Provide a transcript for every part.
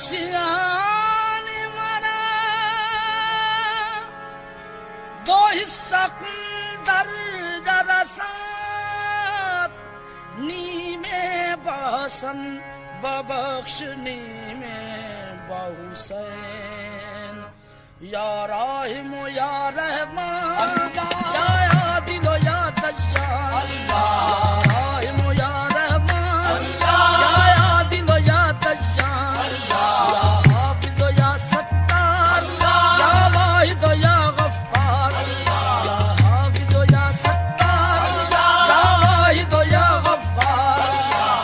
सियाने मरा दो हिस्सा दर दरसात नीमे बहसन बबख्श नीमे बहुसैन या राहिम या रहमान या आदिल या दज्जाल या राहिम या रहमान या आदिल या दज्जाल या हाफिज या सत्तार या वाहिद या गफ्फार या हाफिज या सत्तार या वाहिद या गफ्फार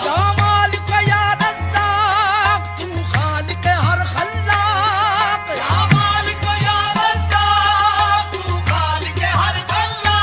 या मालिक या रज़्ज़ाक़ तू खालिक हर खल्लाक या मालिक या रज़्ज़ाक़ तू खालिक हर खल्लाक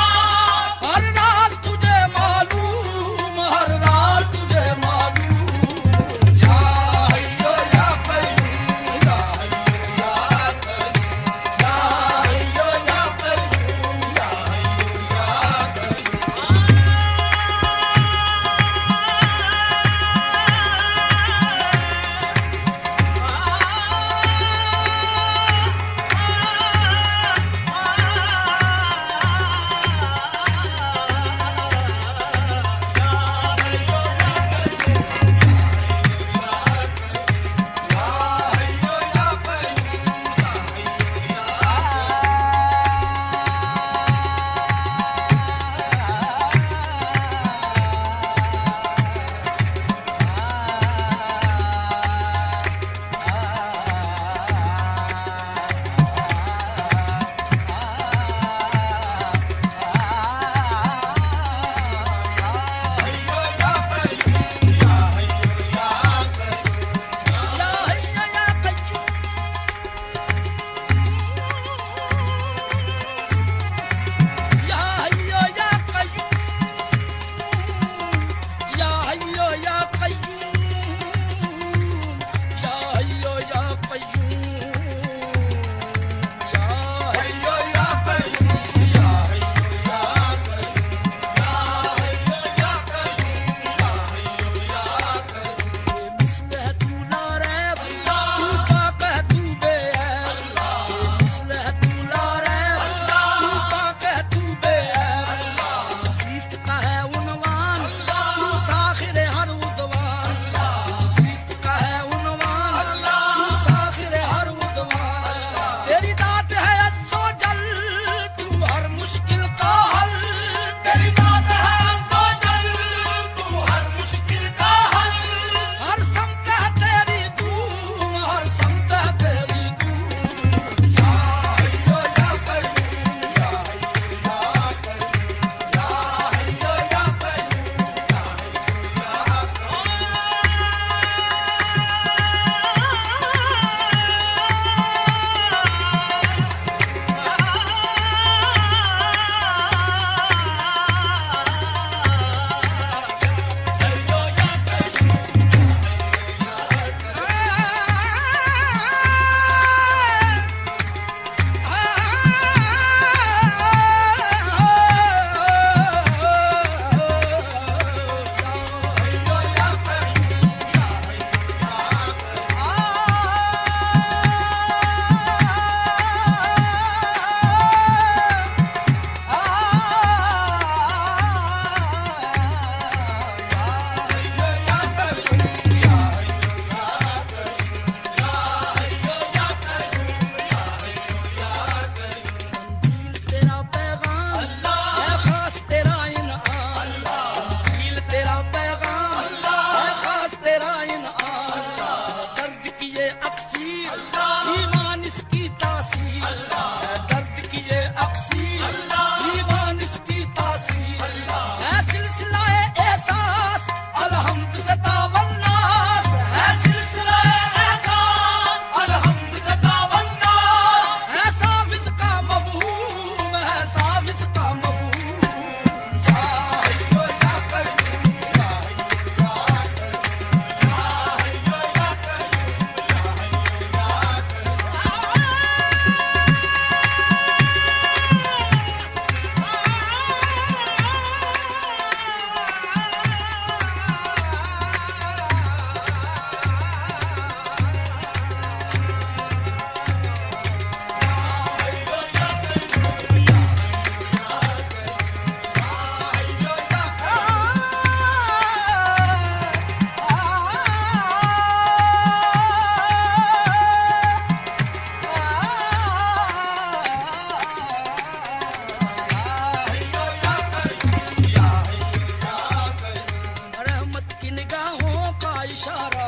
इशारा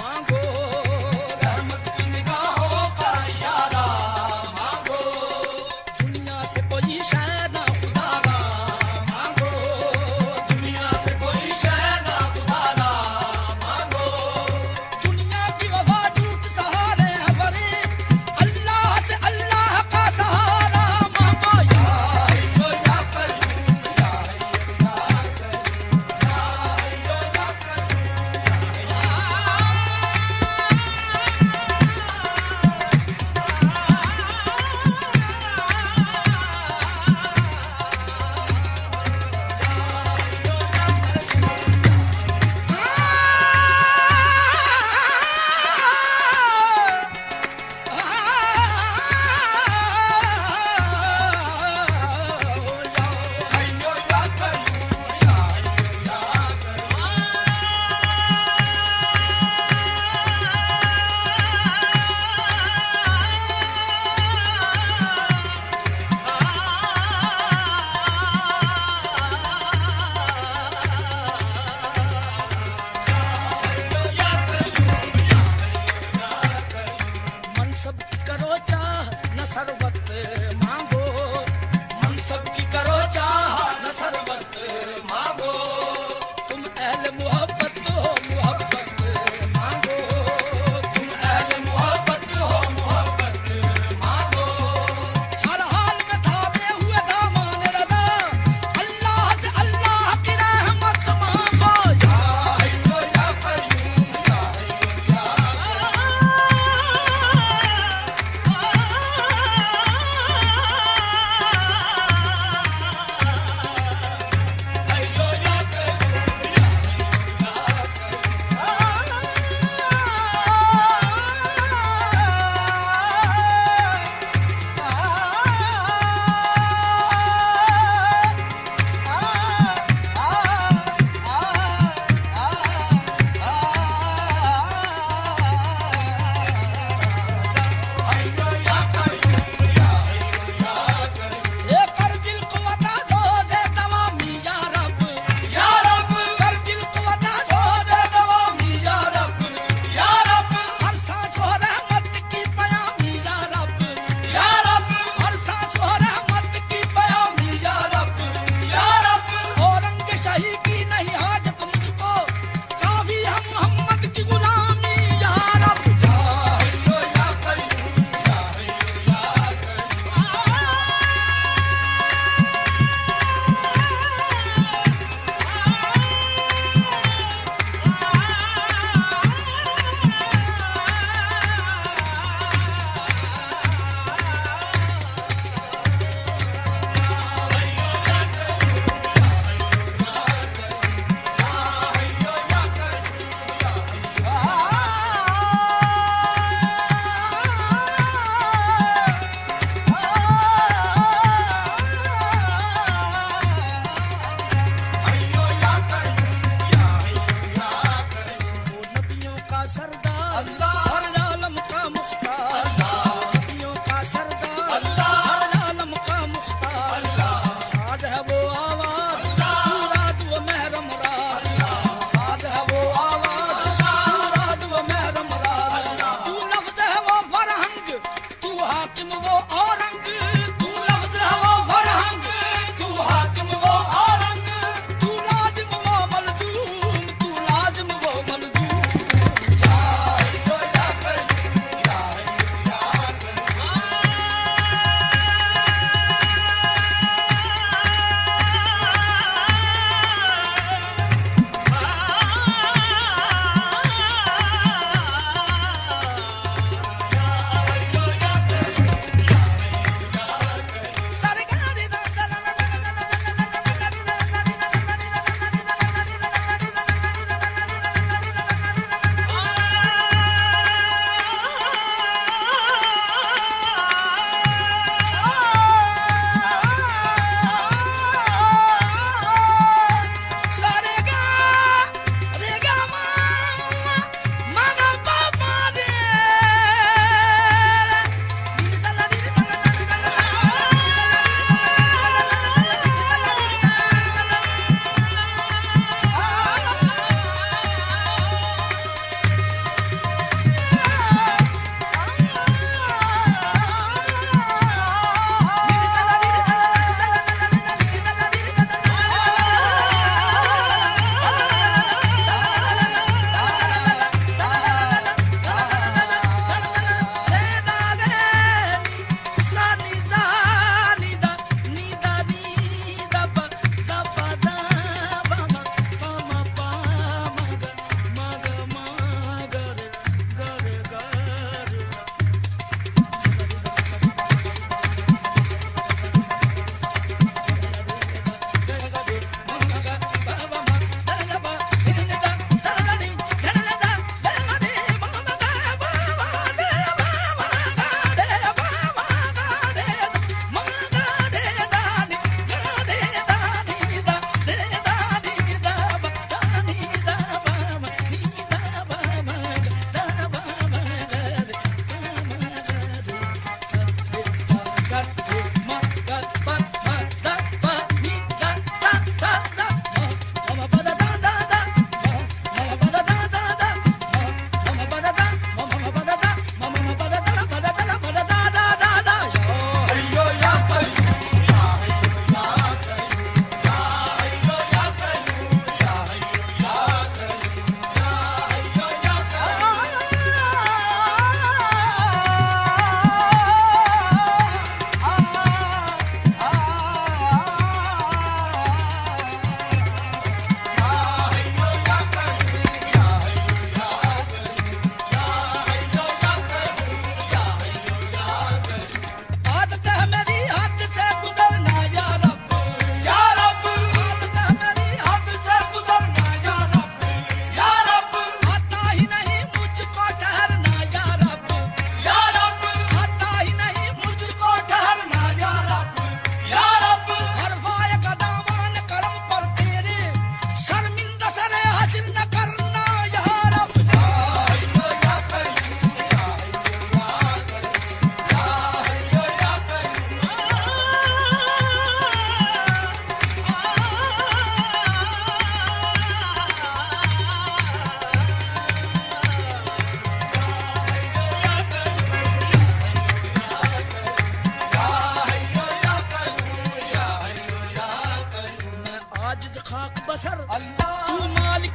मांगो, रहमत की निगाहों का इशारा मांगो, दुनिया से कोई शय ना खुदारा मांगो, दुनिया से कोई शय ना खुदारा मांगो, दुनिया की वफा झूठ सहारे हैं बरे, अल्लाह से अल्लाह का सहारा मांगो। या हय्यो या कय्यूम, या हय्यो या कय्यूम, या हय्यो या कय्यूम, हय्यो या कय्यूम, या हय्यो या कय्यूम। मनसब की करो चाह न सरबत मांगो, मनसब की करो चाह न सरबत मांगो, तुम अहल मोहब्बत हो मोहब्बत मांगो, तुम अहल मोहब्बत हो मोहब्बत मांगो, हर हाल में थामे हुए दामान रज़ा, अल्लाह से अल्लाह की रहमत मांगो। या हय्यो या कय्यूम, या हय्यो या हय्यो या कय्यूम, या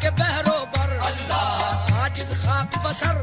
के बहरो बर, आजिज खाक बसर